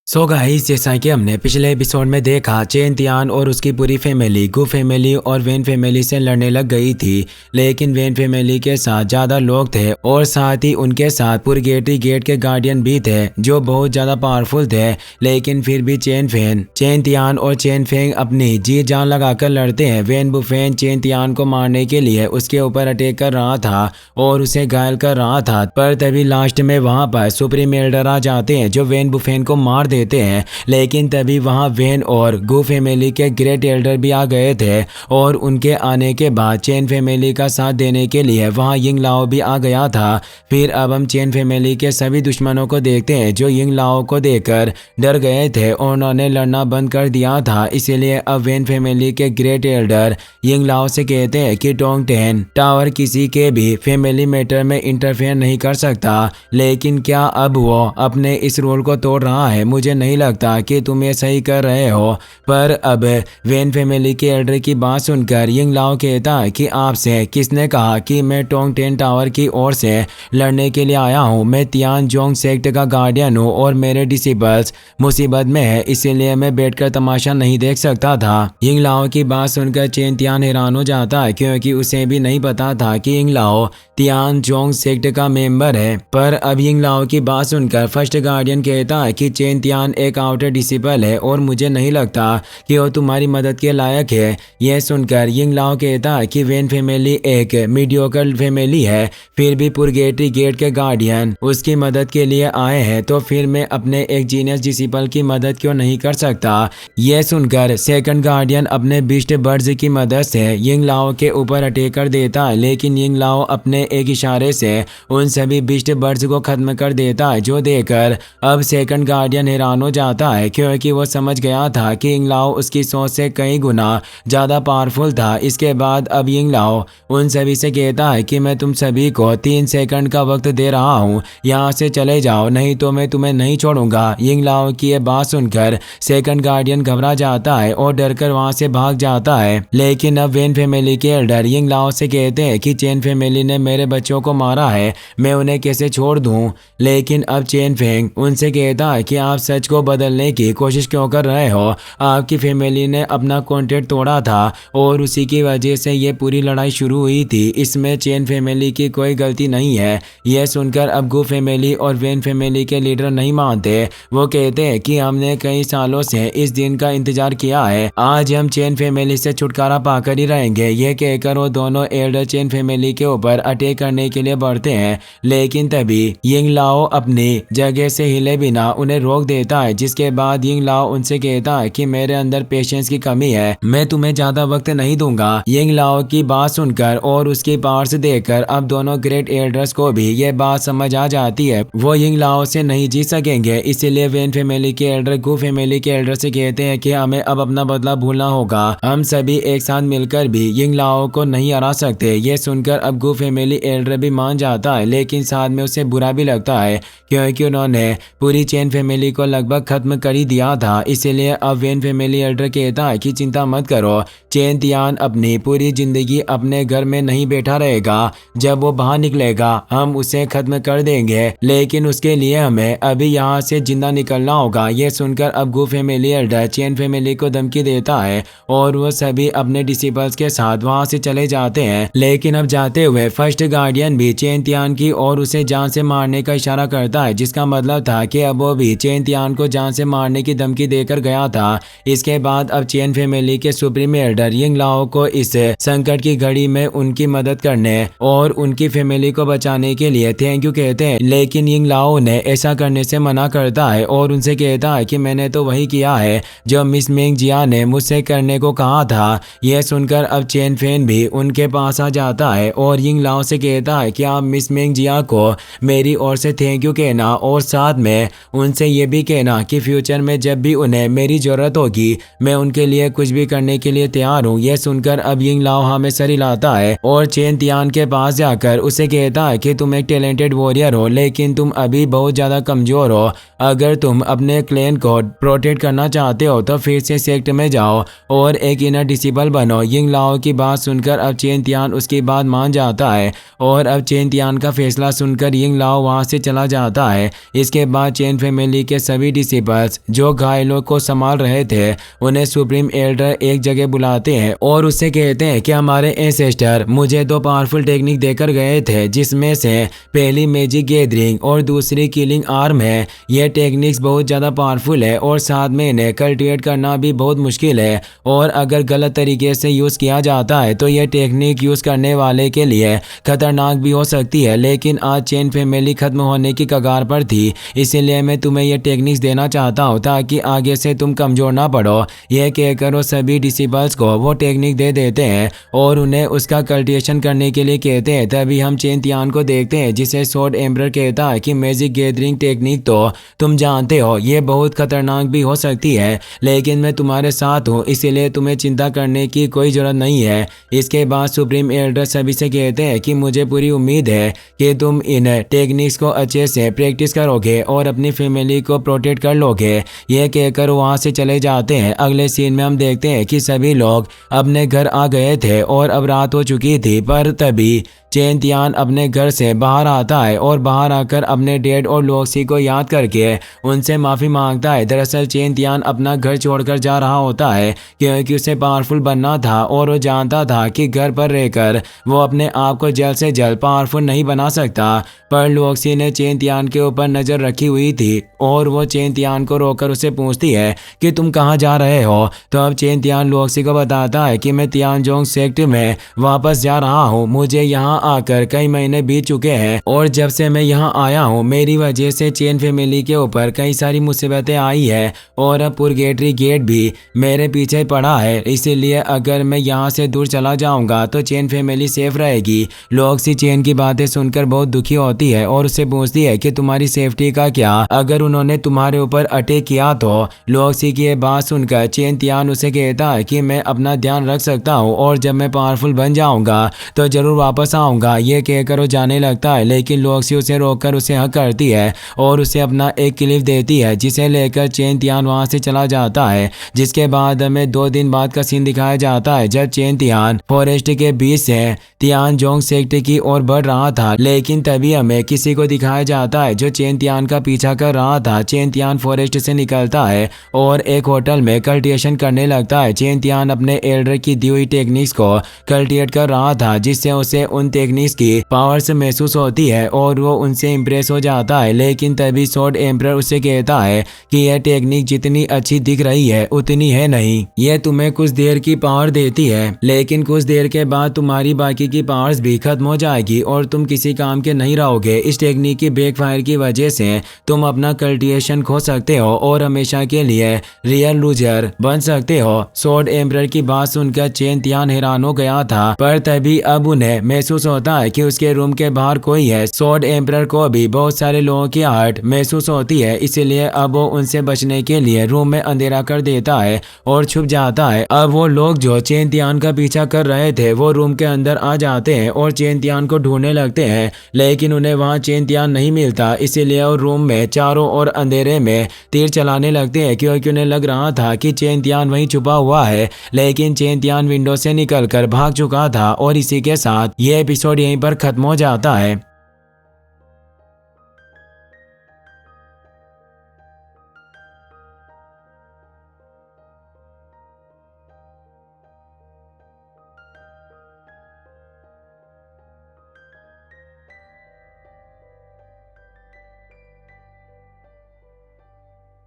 So guys, जैसा कि हमने पिछले एपिसोड में देखा, चेन तियान और उसकी पूरी फैमिली गु फैमिली और वेन फैमिली से लड़ने लग गई थी। लेकिन वेन फैमिली के साथ ज़्यादा लोग थे और साथ ही उनके साथ पुरगेटरी गेट के गार्डियन भी थे जो बहुत ज़्यादा पावरफुल थे। लेकिन फिर भी चेन तियान और चेन फेंग अपनी जी जान लगाकर लड़ते हैं। वेन बुफेन चेन तियान को मारने के लिए उसके ऊपर अटैक कर रहा था और उसे घायल कर रहा था, पर तभी लास्ट में वहाँ पर सुप्रीम एल्डर आ जाते हैं जो वेन बुफेन को मार देते हैं। लेकिन तभी वहां वेन और गु फैमिली के ग्रेट एल्डर भी आ गए थे और उनके आने के बाद चेन फैमिली का साथ देने के लिए वहां यिंग लाओ भी आ गया था। फिर अब हम चेन फैमिली के सभी दुश्मनों को देखते हैं जो यिंग लाओ को देखकर डर गए थे और उन्होंने लड़ना बंद कर दिया था। इसीलिए अब वेन फैमिली के ग्रेट एल्डर यिंग लाओ से कहते हैं कि टोंग टेन टावर किसी के भी फैमिली मैटर में इंटरफेयर नहीं कर सकता। लेकिन क्या अब वो अपने इस रूल को तोड़ रहा है? मुझे नहीं लगता कि तुम ये सही कर रहे हो। पर अब वेन फैमिली के एल्डर की बात सुनकर यिंग लाओ कहता है कि आपसे किसने कहा कि मैं टोंग टेन टावर की ओर से लड़ने के लिए आया हूँ? मैं तियान जोंग सेक्ट का गार्डियन हूँ और मेरे डिसिबल्स मुसीबत में है, इसीलिए मैं बैठकर तमाशा नहीं देख सकता था। यिंग लाओ की बात सुनकर चेन तियान हैरान हो जाता है क्योंकि उसे भी नहीं पता था कि यिंग लाओ तियान जोंग सेक्ट का मेंबर है। पर अब यिंग लाओ की बात सुनकर फर्स्ट गार्डियन कहता है कि चेन तियान एक आउटर डिसिपल है और मुझे नहीं लगता कि वो तुम्हारी मदद के लायक है। यह सुनकर यिंग लाओ कहता है कि वेन फैमिली एक मीडियोकर फैमिली है, फिर भी पुरगेटरी गेट के गार्डियन उसकी मदद के लिए आए हैं, तो फिर मैं अपने एक जीनियस डिसिपल की मदद क्यों नहीं कर सकता? यह सुनकर सेकंड गार्डियन अपने बीस्ट बर्ड्स की मदद से यिंग लाओ के ऊपर अटैक कर देता है। लेकिन यिंग लाओ अपने एक इशारे से उन सभी बीस्ट बर्ड्स को खत्म कर देता है, जो देखकर अब सेकंड गार्डियन हैरान हो जाता है क्योंकि वो समझ गया था कि यिंग लाओ उसकी सोच से कई गुना ज़्यादा पावरफुल था। इसके बाद अब यिंग लाओ उन सभी से कहता है कि मैं तुम सभी को 3 सेकंड का वक्त दे रहा हूँ, यहाँ से चले जाओ नहीं तो मैं तुम्हें नहीं छोड़ूंगा। यिंग लाओ की ये बात सुनकर सेकंड गार्डियन घबरा जाता है और डरकर वहाँ से भाग जाता है। लेकिन अब वेन फैमिली के एल्डर यिंग लाओ से कहते हैं कि चेन फैमिली ने मेरे बच्चों को मारा है, मैं उन्हें कैसे छोड़ दूँ? लेकिन अब चेन फेंग उनसे कहता है कि आप सच को बदलने की कोशिश क्यों कर रहे हो? आपकी फैमिली ने अपना कॉन्ट्रैक्ट तोड़ा था और उसी की वजह से ये पूरी लड़ाई शुरू हुई थी, इसमें चेन फैमिली की कोई गलती नहीं है। यह सुनकर अब गु फैमिली और वेन फैमिली के लीडर नहीं मानते। वो कहते हैं कि हमने कई सालों से इस दिन का इंतजार किया है, आज हम चेन फैमिली से छुटकारा पाकर ही रहेंगे। यह कहकर वो दोनों एल्डर चेन फैमिली के ऊपर अटैक करने के लिए बढ़ते हैं। लेकिन तभी यिंग लाओ अपनी जगह से हिले बिना उन्हें रोक देता है, जिसके बाद यिंग लाओ उनसे कहता है कि मेरे अंदर पेशेंस की कमी है, मैं तुम्हें ज्यादा वक्त नहीं दूंगा। यिंग लाओ की बात सुनकर और उसकी पावर्स देखकर अब दोनों ग्रेट एल्डर्स को भी यह बात समझ आ जाती है, वो यिंग लाओ से नहीं जीत सकेंगे। इसीलिए वेन फैमिली के एल्डर गु फैमिली के एल्डर से कहते हैं कि हमें अब अपना बदला भूलना होगा, हम सभी एक साथ मिलकर भी यिंग लाओ को नहीं हरा सकते। ये सुनकर अब गु फैमिली एल्डर भी मान जाता है, लेकिन साथ में उसे बुरा भी लगता है क्योंकि उन्होंने पूरी चेन फैमिली को लगभग खत्म कर ही दिया था। इसीलिए अब वेन फैमिली एल्डर कहता है कि चिंता मत करो, चेन तियान अपनी पूरी जिंदगी अपने घर में नहीं बैठा रहेगा, जब वो बाहर निकलेगा हम उसे खत्म कर देंगे, लेकिन उसके लिए हमें अभी यहाँ से जिंदा निकलना होगा। ये सुनकर अब गु फैमिली एल्डर चेन फैमिली को धमकी देता है और वो सभी अपने डिसिपल्स के साथ वहाँ से चले जाते हैं। लेकिन अब जाते हुए फर्स्ट गार्डियन भी चेन तियान की और उसे जान से मारने का इशारा करता है, जिसका मतलब था कि अब वो भी चेन तियान को जान से मारने की धमकी देकर गया था। इसके बाद अब चेन फैमिली के सुप्रीम एल्डर यिंग लाओ को इस संकट की घड़ी में उनकी मदद करने और उनकी फैमिली को बचाने के लिए थैंक यू कहते हैं। लेकिन यिंग लाओ ने ऐसा करने से मना करता है और उनसे कहता है कि मैंने तो वही किया है जो मिस मेंग जिया ने मुझसे करने को कहा था। यह सुनकर अब चेन फेन भी उनके पास आ जाता है और यिंग लाओ से कहता है कि आप मिस मेंग जिया को मेरी ओर से थैंक यू कहना और साथ में उनसे ये भी कहना कि फ्यूचर में जब भी उन्हें मेरी जरूरत होगी मैं उनके लिए कुछ भी करने के लिए तैयार हूँ। यह सुनकर अब यिंग लाओ हमें सर हिलाता है और चेन तियान के पास जाकर उसे कहता है कि तुम एक टैलेंटेड वॉरियर हो, लेकिन तुम अभी बहुत ज्यादा कमजोर हो। अगर तुम अपने क्लैन को प्रोटेक्ट करना चाहते हो तो फिर से सेक्ट में जाओ और एक इनर डिसिबल बनो। यिंग लाओ की बात सुनकर अब चेन तियान उसकी बात मान जाता है और अब चेन तियान का फैसला सुनकर यिंग लाओ वहां से चला जाता है। इसके बाद चेन फैमिली के सभी डिसिपल्स जो घायलों को संभाल रहे थे उन्हें सुप्रीम एल्डर एक जगह बुलाते हैं और उससे कहते हैं कि हमारे एंसेस्टर मुझे 2 पावरफुल टेक्निक देकर गए थे, जिसमें से पहली मैजिक गैदरिंग और दूसरी किलिंग आर्म है। ये टेक्निक्स बहुत ज़्यादा पावरफुल है और साथ में इन्हें कल्टिवेट करना भी बहुत मुश्किल है, और अगर गलत तरीके से यूज़ किया जाता है तो ये टेक्निक यूज़ करने वाले के लिए खतरनाक भी हो सकती है। लेकिन आज चेन फैमिली खत्म होने की कगार पर थी, इसीलिए मैं तुम्हें ये टेक्निक्स देना चाहता हूँ ताकि आगे से तुम कमज़ोर ना पड़ो। यह कहकर वो सभी डिसिपल्स को वो टेक्निक दे देते हैं और उन्हें उसका कल्टिवेशन करने के लिए कहते हैं। तभी हम चेन तियान को देखते हैं जिसे स्वॉर्ड एम्परर कहता है कि मैजिक गैदरिंग टेक्निक तो तुम जानते हो ये बहुत खतरनाक भी हो सकती है, लेकिन मैं तुम्हारे साथ हूँ इसीलिए तुम्हें चिंता करने की कोई ज़रूरत नहीं है। इसके बाद सुप्रीम एल्डर सभी से कहते हैं कि मुझे पूरी उम्मीद है कि तुम इन टेक्निक्स को अच्छे से प्रैक्टिस करोगे और अपनी फैमिली को प्रोटेक्ट कर लोगे। यह कहकर वहाँ से चले जाते हैं। अगले सीन में हम देखते हैं कि सभी लोग अपने घर आ गए थे और अब रात हो चुकी थी, पर तभी चेन तियान अपने घर से बाहर आता है और बाहर आकर अपने डैड और लॉक्सी को याद करके उनसे माफ़ी मांगता है। दरअसल चेन तियान अपना घर छोड़कर जा रहा होता है क्योंकि उसे पावरफुल बनना था और वो जानता था कि घर पर रहकर वो अपने आप को जल्द से जल्द पावरफुल नहीं बना सकता। पर लॉक्सी ने चेन तियान के ऊपर नज़र रखी हुई थी और वो चेन तियान को रोककर उसे पूछती है कि तुम कहाँ जा रहे हो। तो अब चेन तियान लॉक्सी को बताता है कि मैं तियानजोंग सेक्ट में वापस जा रहा हूँ। मुझे यहाँ आकर कई महीने बीत चुके हैं और जब से मैं यहाँ आया हूँ मेरी वजह से चेन फैमिली के ऊपर कई सारी मुसीबतें आई है और अब पुरगेटरी गेट भी मेरे पीछे पड़ा है, इसीलिए अगर मैं यहाँ से दूर चला जाऊँगा तो चेन फैमिली सेफ रहेगी। लॉक्सी चेन की बातें सुनकर बहुत दुखी होती है और उससे पूछती है कि तुम्हारी सेफ्टी का क्या, अगर उन्होंने तुम्हारे ऊपर अटैक किया तो। लॉक्सी की ये बात सुनकर चेन तियान उसे कहता है कि मैं अपना ध्यान रख सकता हूँ और जब मैं पावरफुल बन जाऊँगा तो ज़रूर वापस आऊँगा। ये कहकर वो जाने लगता है, लेकिन लॉक्सी उसे रोककर उसे हक करती है और उसे अपना एक क्लिप देती है जिसे लेकर चेन तियान वहाँ से चला जाता है। जिसके बाद हमें 2 दिन बाद का सीन दिखाया जाता है जब चेन तियान फॉरेस्ट के बीच से तियानजोंग सेक्ट की ओर बढ़ रहा था, लेकिन तभी हमें किसी को दिखाया जाता है जो चेन तियान का पीछा कर रहा था। चेन तियान फॉरेस्ट से निकलता है और एक होटल में कल्टिवेशन करने लगता है। चेन तियान अपने एल्डर की दी हुई टेक्निक्स को कल्टिवेट कर रहा था जिससे उसे उन टेक्निक्स की पावर से महसूस होती है और वो उनसे इम्प्रेस हो जाता है। लेकिन तभी स्वॉर्ड एम्परर उससे कहता है कि यह टेक्निक जितनी अच्छी दिख रही है उतनी है नहीं, यह तुम्हें कुछ देर की पावर देती है लेकिन कुछ देर के बाद तुम्हारी बाकी की पावर्स भी खत्म हो जाएगी और तुम किसी काम के नहीं रहोगे। इस टेक्निक की बैकफायर की वजह से तुम अपना कल्टिवेशन खो सकते हो और हमेशा के लिए रियल लूजर बन सकते हो। स्वॉर्ड एम्परर की बात सुनकर चेन तियान हैरान हो गया था, पर तभी अब उन्हें महसूस होता है कि उसके रूम के बाहर कोई है। स्वॉर्ड एम्परर को भी बहुत सारे लोगों की आहट महसूस होती है, इसलिए अब वो उनसे बचने के लिए रूम में अंधेरा कर देता है और छुप जाता है। अब वो लोग जो चेन तियान का पीछा कर रहे थे वो रूम के अंदर आ जाते हैं और चेन तियान को ढूंढने लगते हैं, लेकिन उन्हें वहाँ चेन तियान नहीं मिलता। इसीलिए वो रूम में चारों ओर अंधेरे में तीर चलाने लगते हैं क्योंकि उन्हें लग रहा था कि चेन तियान वहीं छुपा हुआ है, लेकिन चेन तियान विंडो से निकलकर भाग चुका था। और इसी के साथ ये एपिसोड यहीं पर खत्म हो जाता है।